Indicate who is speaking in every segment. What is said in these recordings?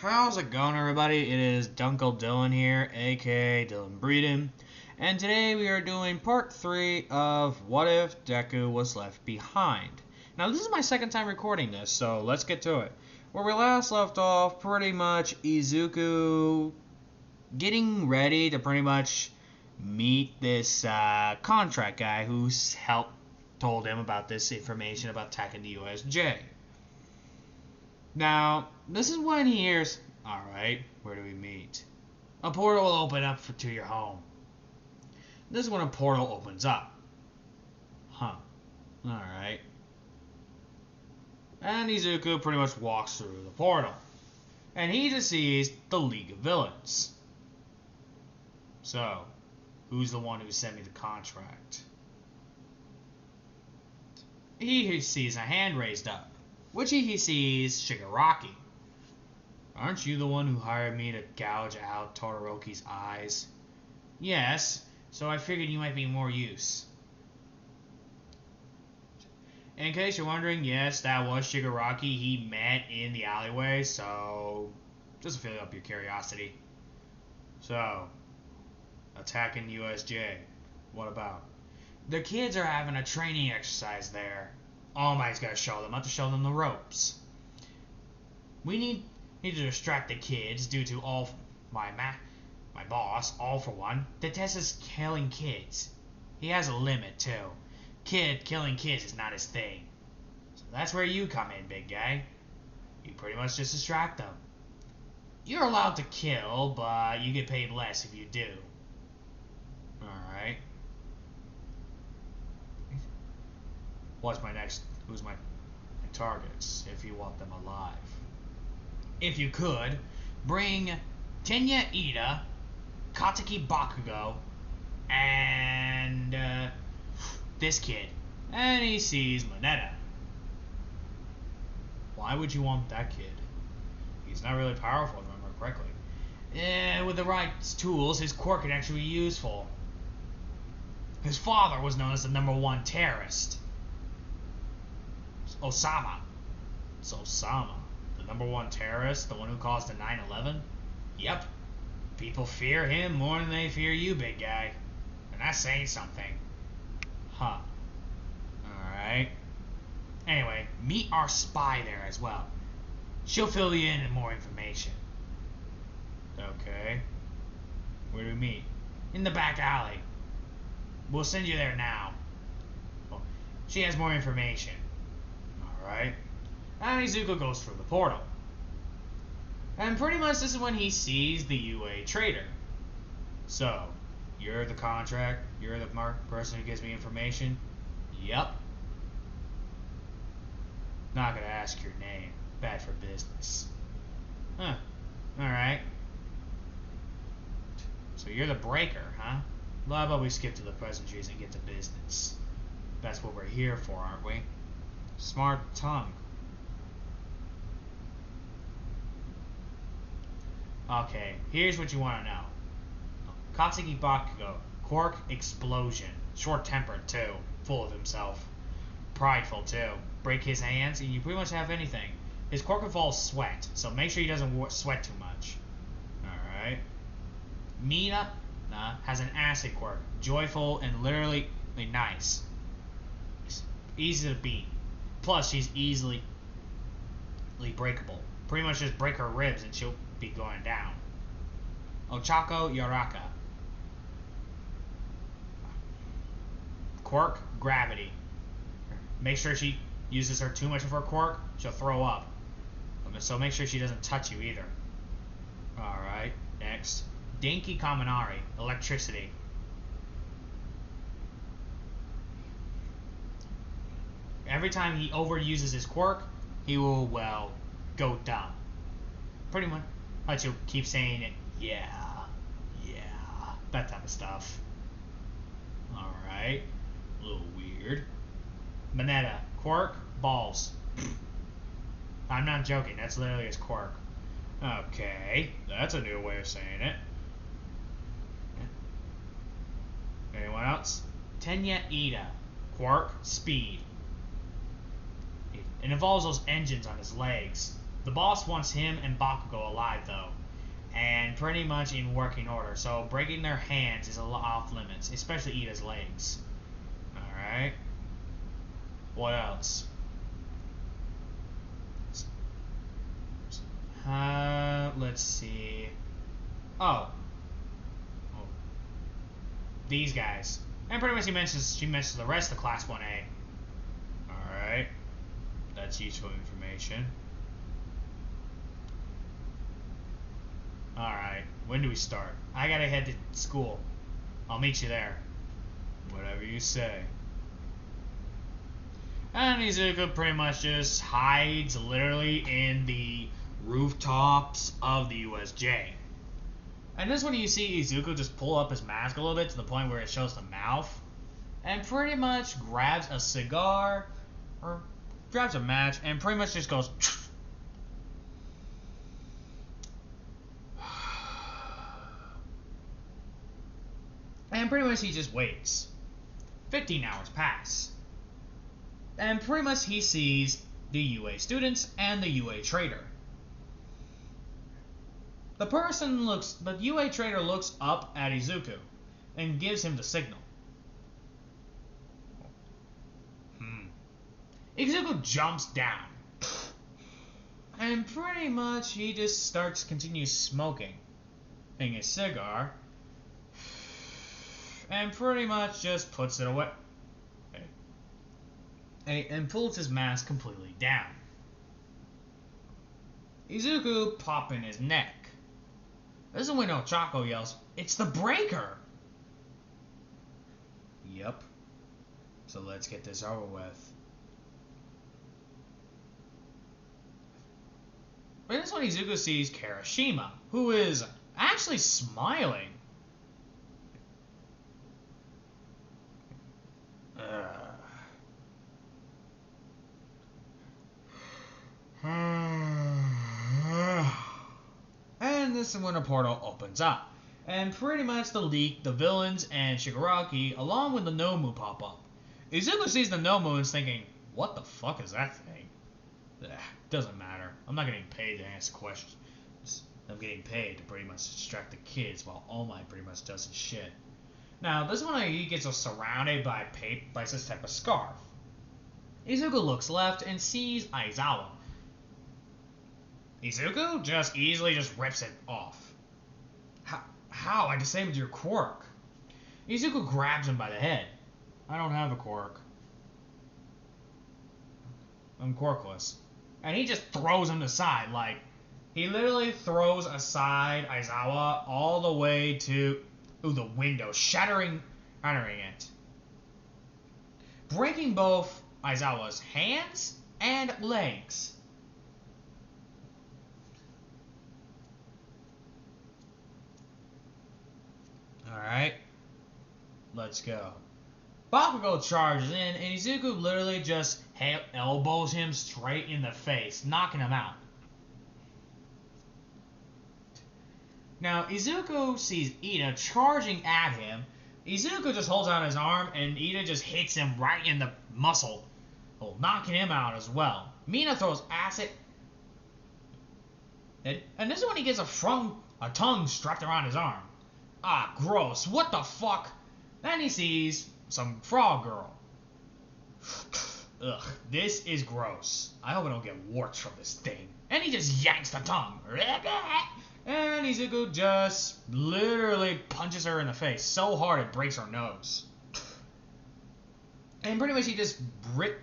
Speaker 1: How's it going, everybody? It is Dunkle Dylan here, aka Dylan Breeden, and today we are doing part 3 of What If Deku Was Left Behind. Now, this is my second time recording this, so let's get to it. Where we last left off, pretty much Izuku getting ready to pretty much meet this contract guy who's told him about this information about attacking the USJ. Now, this is when he hears, alright, where do we meet? A portal will open up to your home. This is when a portal opens up. Huh. Alright. And Izuku pretty much walks through the portal. And he just sees the League of Villains. So, who's the one who sent me the contract? He sees a hand raised up, which he sees Shigaraki. Aren't you the one who hired me to gouge out Todoroki's eyes? Yes, so I figured you might be more use. In case you're wondering, yes, that was Shigaraki he met in the alleyway, so just to fill up your curiosity. So, attacking USJ, what about? The kids are having a training exercise there. All Might's gotta show them, not to show them the ropes. We need to distract the kids due to my boss, All For One, detests killing kids. He has a limit too. Killing kids is not his thing. So that's where you come in, big guy. You pretty much just distract them. You're allowed to kill, but you get paid less if you do. Alright. Who's my targets, if you want them alive? If you could, bring Tenya Ida, Katsuki Bakugo, and this kid. And he sees Mineta. Why would you want that kid? He's not really powerful, if I remember correctly. With the right tools, his quirk could actually be useful. His father was known as the #1 terrorist. Osama. It's Osama. The #1 terrorist? The one who caused the 9/11? Yep. People fear him more than they fear you, big guy. And that's saying something. Huh. Alright. Anyway, meet our spy there as well. She'll fill you in with more information. Okay. Where do we meet? In the back alley. We'll send you there now. Well, she has more information. Alright. And Izuku goes through the portal. And pretty much this is when he sees the UA trader. So, you're the contract? You're the person who gives me information? Yep. Not gonna ask your name. Bad for business. Huh. Alright. So you're the breaker, huh? Well, how about we skip to the pleasantries and get to business? That's what we're here for, aren't we? Smart tongue. Okay, here's what you want to know. Katsuki Bakugo, quirk explosion. Short-tempered too. Full of himself. Prideful too. Break his hands and you pretty much have anything. His quirk involves sweat, so make sure he doesn't sweat too much. Alright. Mina has an acid quirk. Joyful and literally nice. Easy to beat. Plus, she's easily breakable. Pretty much just break her ribs and she'll be going down. Ochako Yaraka. Quirk, gravity. Make sure she uses too much of her quirk, she'll throw up. So make sure she doesn't touch you either. Alright, next. Denki Kaminari, electricity. Every time he overuses his quirk, he will, well, go dumb. Pretty much. But you'll keep saying it, yeah, that type of stuff. Alright. A little weird. Mineta, quirk, balls. I'm not joking, that's literally his quirk. Okay, that's a new way of saying it. Anyone else? Tenya Ida, quirk, speed. It involves those engines on his legs. The boss wants him and Bakugo alive, though, and pretty much in working order. So breaking their hands is a lot off limits, especially Ida's legs. Alright. What else? Let's see. Oh. These guys. And pretty much she mentions the rest of Class 1A. Alright. That's useful information. Alright. When do we start? I gotta head to school. I'll meet you there. Whatever you say. And Izuku pretty much just hides literally in the rooftops of the USJ. And this is when you see Izuku just pull up his mask a little bit to the point where it shows the mouth. And pretty much grabs a cigar, or grabs a match, and pretty much just goes... And pretty much he just waits. 15 hours pass. And pretty much he sees the UA students and the UA trader. The UA trader looks up at Izuku and gives him the signal. Izuku jumps down. And pretty much he just continues smoking his cigar. And pretty much just puts it away. And pulls his mask completely down. Izuku popping his neck. This is when Ochako yells, "It's the breaker!" Yep. So let's get this over with. But this is when Izuku sees Kirishima, who is actually smiling. And this is when a portal opens up. And pretty much the villains and Shigaraki, along with the Nomu, pop up. Izuku sees the Nomu and is thinking, what the fuck is that thing? Doesn't matter. I'm not getting paid to ask questions. I'm getting paid to pretty much distract the kids while All Might pretty much does his shit. Now, this one he gets surrounded by this type of scarf. Izuku looks left and sees Aizawa. Izuku just easily rips it off. How? I disabled your quirk. Izuku grabs him by the head. I don't have a quirk. I'm quirkless. And he just throws him aside. Like, he literally throws aside Aizawa all the way to the window, shattering it. Breaking both Aizawa's hands and legs. Alright, let's go. Bakugo charges in, and Izuku literally just elbows him straight in the face, knocking him out. Now, Izuku sees Ida charging at him. Izuku just holds out his arm, and Ida just hits him right in the muscle, knocking him out as well. Mina throws acid, and this is when he gets a tongue strapped around his arm. Ah, gross. What the fuck? Then he sees some frog girl. Ugh, this is gross. I hope I don't get warts from this thing. And he just yanks the tongue. And Izuku just literally punches her in the face so hard it breaks her nose. And pretty much he just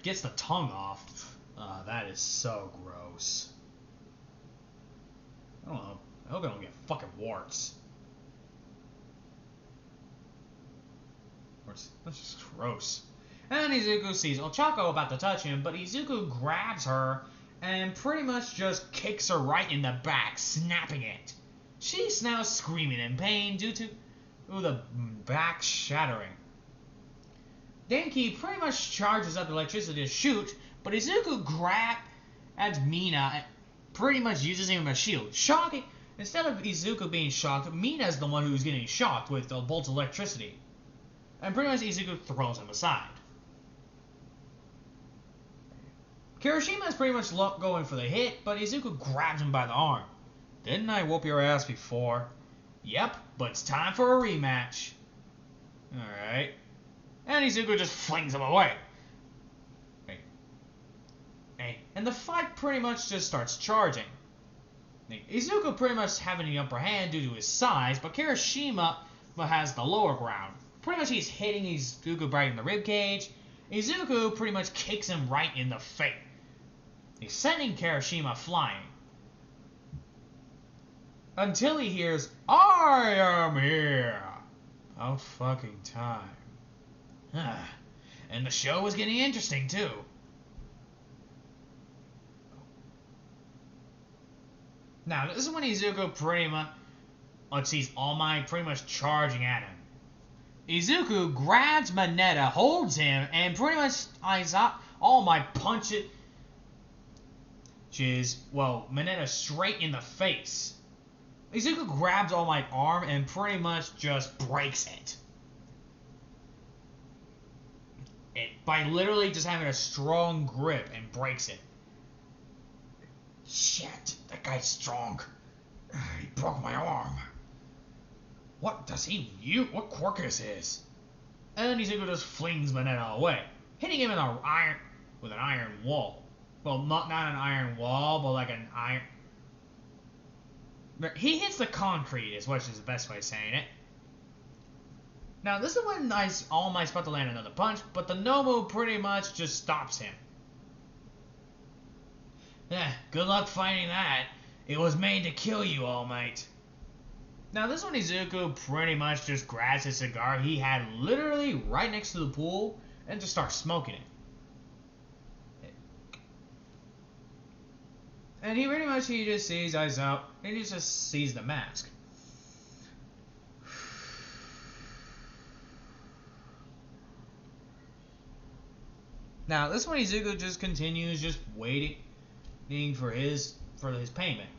Speaker 1: gets the tongue off. That is so gross. I don't know. I hope I don't get fucking warts. That's just gross. And Izuku sees Ochako about to touch him, but Izuku grabs her and pretty much just kicks her right in the back, snapping it. She's now screaming in pain due to the back shattering. Denki pretty much charges up electricity to shoot, but Izuku grabs Mina and pretty much uses him as a shield. Shocking. Instead of Izuku being shocked, Mina's the one who's getting shocked with the bolt of electricity. And pretty much Izuku throws him aside. Kirishima is pretty much going for the hit, but Izuku grabs him by the arm. Didn't I whoop your ass before? Yep, but it's time for a rematch. Alright. And Izuku just flings him away. And the fight pretty much just starts charging. Izuku pretty much having the upper hand due to his size, but Kirishima has the lower ground. Pretty much he's hitting Izuku right in the ribcage. Izuku pretty much kicks him right in the face. He's sending Kirishima flying. Until he hears, "I am here." About fucking time. And the show was getting interesting too. Now, this is when Izuku pretty much sees All Might pretty much charging at him. Izuku grabs Mineta, holds him, and pretty much All Might punches Mineta straight in the face. Izuku grabs All Might's arm and pretty much just breaks it. By literally just having a strong grip and breaks it. Shit, that guy's strong. He broke my arm. What does he use? What quirk is his? And then Izuku just flings Mineta away, hitting him with an iron wall. Well, not an iron wall, but like an iron. He hits the concrete, is which is the best way of saying it. Now, this is when All Might's about to land another punch, but the Nomu pretty much just stops him. Good luck fighting that. It was made to kill you, All Might. Now, this one Izuku pretty much just grabs his cigar he had literally right next to the pool and just starts smoking it. And he just sees eyes out and he just sees the mask. Now, this one Izuku just continues just waiting for his payment.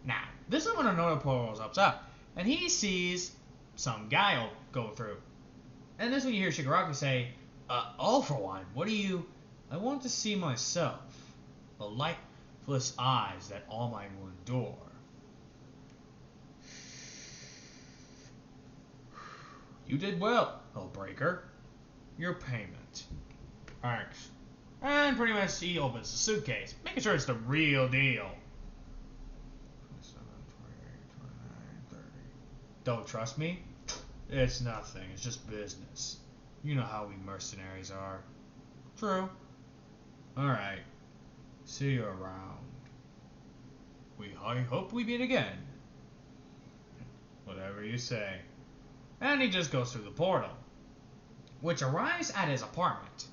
Speaker 1: Now, this is when another portal opens up, and he sees some guy go through. And this is when you hear Shigaraki say, "All for one, what do you... I want to see myself. The lifeless eyes that All Might will endure." "You did well, Hellbreaker. Your payment." Thanks. And pretty much he opens the suitcase, making sure it's the real deal. 27, 28, 29, 30. Don't trust me? It's nothing. It's just business. You know how we mercenaries are. True. Alright. See you around. I hope we meet again. Whatever you say. And he just goes through the portal, which arrives at his apartment.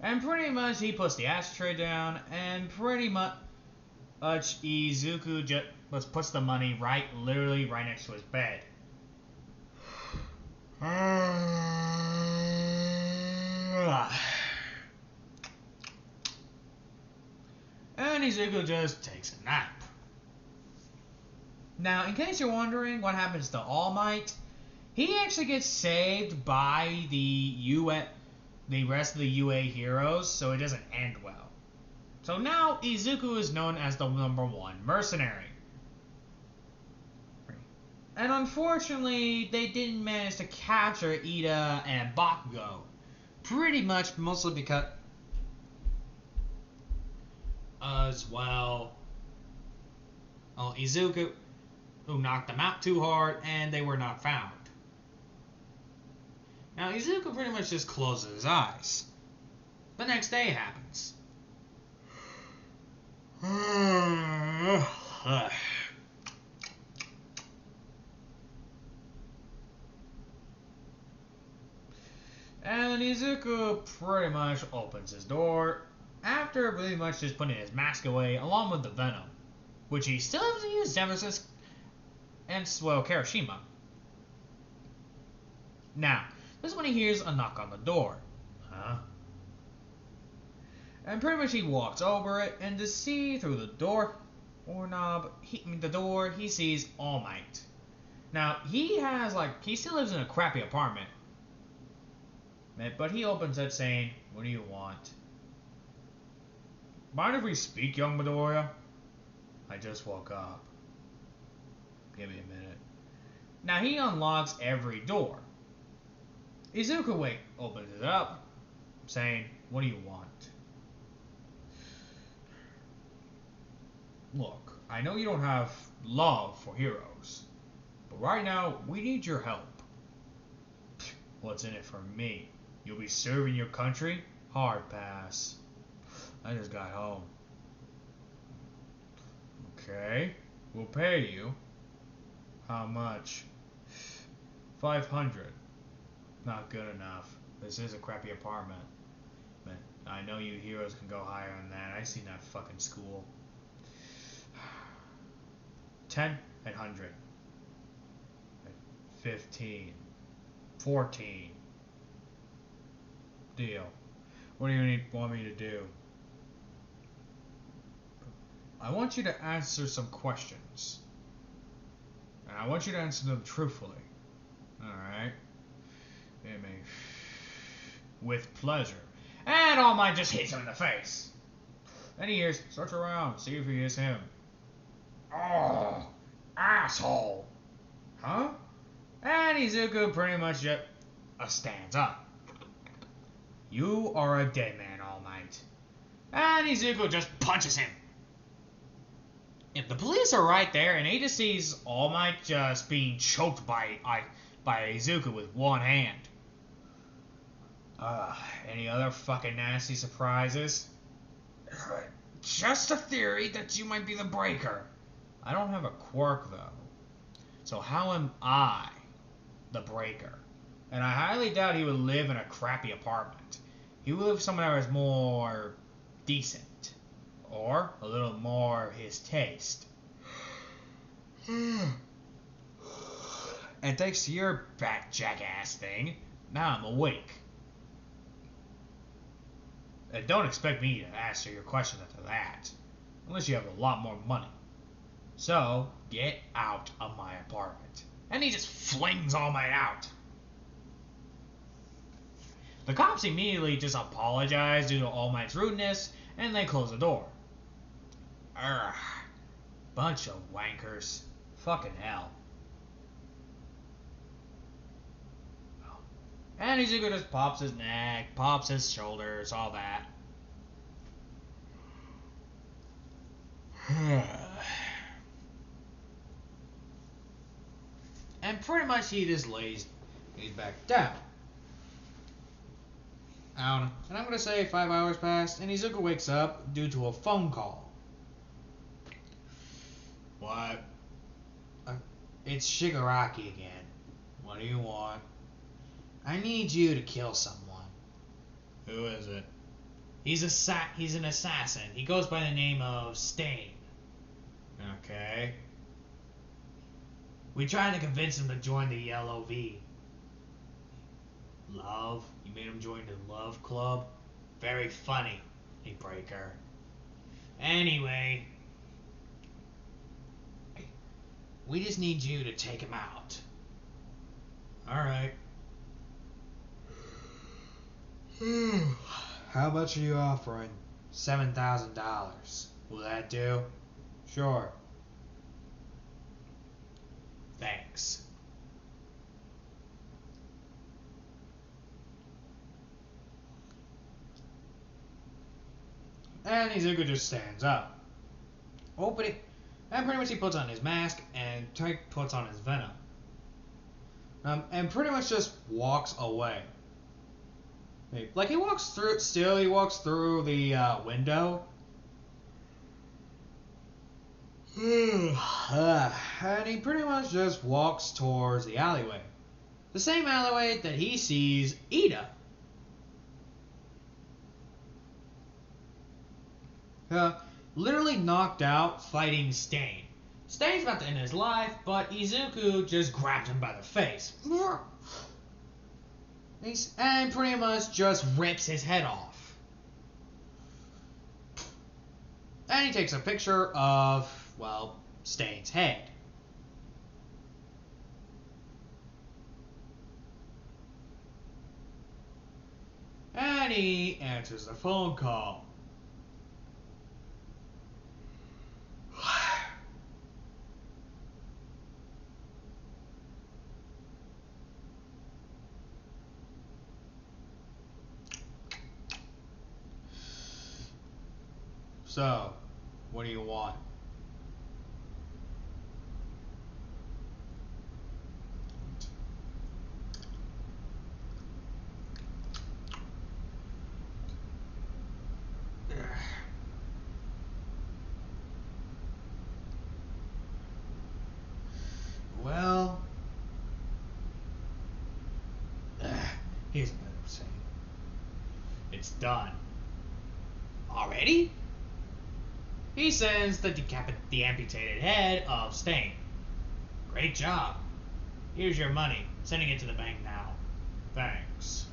Speaker 1: And pretty much he puts the ashtray down, and pretty much Izuku just puts the money literally right next to his bed. And Izuku just takes a nap. Now, in case you're wondering what happens to All Might, he actually gets saved by the rest of the UA heroes, so it doesn't end well. So now Izuku is known as the #1 mercenary. And unfortunately, they didn't manage to capture Ida and Bakugo. Pretty much mostly because Izuku who knocked them out too hard and they were not found. Now Izuku pretty much just closes his eyes. The next day happens. And Izuku pretty much opens his door after pretty much just putting his mask away along with the venom, which he still hasn't used ever since Kirishima. Now, this is when he hears a knock on the door. Huh? And pretty much he walks over it, and to see through the door he sees All Might. Now, he still lives in a crappy apartment. But he opens it saying, "What do you want?" "Mind if we speak, young Midoriya? I just woke up. Give me a minute." Now, he unlocks every door. Izuku opens it up, saying, "What do you want?" "Look, I know you don't have love for heroes, but right now, we need your help." "What's in it for me? You'll be serving your country? Hard pass. I just got home." "Okay, we'll pay you." "How much?" 500. Not good enough. This is a crappy apartment. But I know you heroes can go higher than that. I seen that fucking school. 10 and 100. 15. 14. Deal. What do you want me to do? "I want you to answer some questions. And I want you to answer them truthfully." "Alright. With pleasure." And All Might just hits him in the face. Then he hears, "Search around, see if he is him." "Oh, asshole." "Huh?" And Izuku pretty much just stands up. "You are a dead man, All Might." And Izuku just punches him. If the police are right there and he just sees All Might just being choked by Izuku with one hand. Any other fucking nasty surprises? "Just a theory that you might be the breaker." "I don't have a quirk, though. So how am I the breaker?" And I highly doubt he would live in a crappy apartment. He would live somewhere that was more decent. Or a little more his taste. And thanks to your back jackass thing, now I'm awake. And don't expect me to answer your questions after that. Unless you have a lot more money. So, get out of my apartment." And he just flings All Might out. The cops immediately just apologize due to All Might's rudeness, and they close the door. Urgh. Bunch of wankers. Fucking hell. And Izuku just pops his neck, pops his shoulders, all that. And pretty much he just lays back down. And I'm going to say 5 hours passed, and Izuku wakes up due to a phone call. "What?" "It's Shigaraki again." "What do you want?" "I need you to kill someone." "Who is it?" He's an assassin. He goes by the name of Stain." "Okay." "We tried to convince him to join the LOV. "Love? You made him join the Love Club? Very funny, a breaker. Anyway, we just need you to take him out." "Alright." "How much are you offering?" $7,000. "Will that do?" "Sure." "Thanks." And Izuku just stands up. And pretty much he puts on his mask and puts on his venom. And pretty much just walks away. Like he walks through the window. And he pretty much just walks towards the alleyway. The same alleyway that he sees Ida. Literally knocked out fighting Stain. Stain's about to end his life, but Izuku just grabbed him by the face. And pretty much just rips his head off. And he takes a picture of, Stain's head. Kenny answers the phone call. So, what do you want? Well, here's what I'm saying. It's done. Already? He sends the amputated head of Stain. Great job. Here's your money. Sending it to the bank now. Thanks.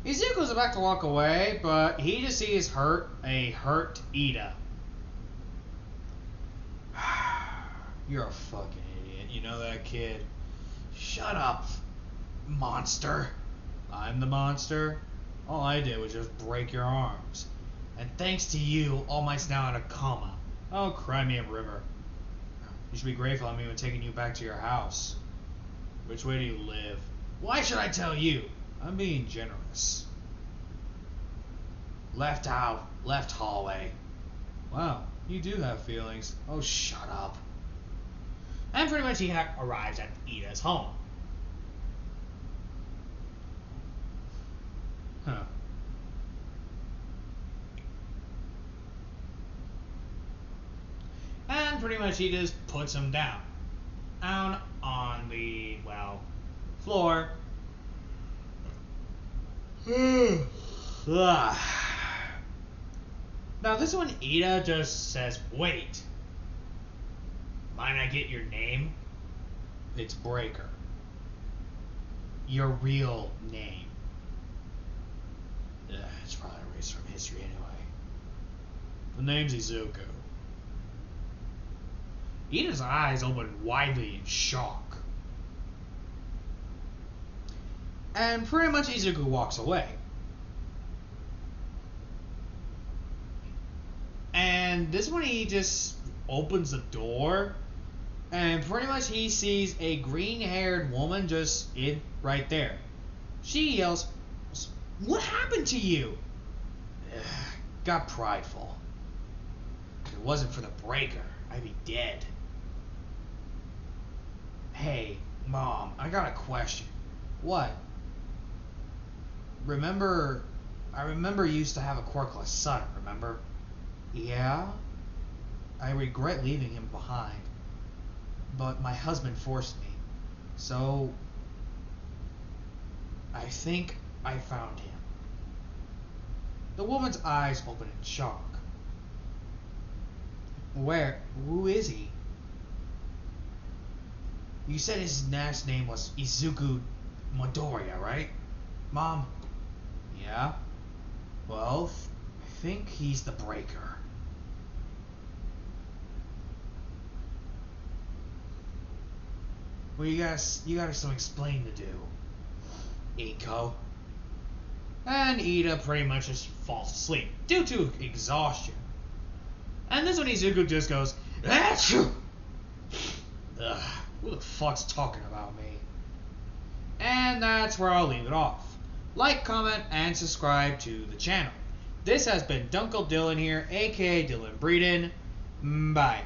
Speaker 1: Izuku's about to walk away, but he just sees a hurt Ida. You're a fucking idiot. You know that, kid? Shut up, monster. I'm the monster? All I did was just break your arms. And thanks to you, All Might's now in a coma. Oh, cry me a river. You should be grateful I'm even taking you back to your house. Which way do you live? Why should I tell you? I'm being generous. Left hallway. Wow, you do have feelings. Oh, shut up. And pretty much he arrives at Ida's home. Huh. And pretty much he just puts him down on the, well, floor. Now this one, Ida just says, wait. Might I get your name? It's Breaker. Your real name. It's probably erased from history anyway. The name's Izuku. Ida's eyes open widely in shock. And pretty much Izuku walks away. And this one he just opens the door, and pretty much he sees a green-haired woman just right there. She yells, "What happened to you?" Got prideful. If it wasn't for the Breaker, I'd be dead. Hey, Mom, I got a question. What? I remember you used to have a quirkless son, remember? Yeah? I regret leaving him behind. But my husband forced me. So, I think I found him. The woman's eyes open in shock. Where? Who is he? You said his last name was Izuku Midoriya, right? Mom? Yeah? Well, I think he's the Breaker. Well, you got some explaining to do, Iko. And Ida pretty much just falls asleep due to exhaustion. And this one Izuku just goes, "Achoo!" Ugh, who the fuck's talking about me? And that's where I'll leave it off. Like, comment, and subscribe to the channel. This has been Dunkle Dylan here, aka Dylan Breeden. Bye.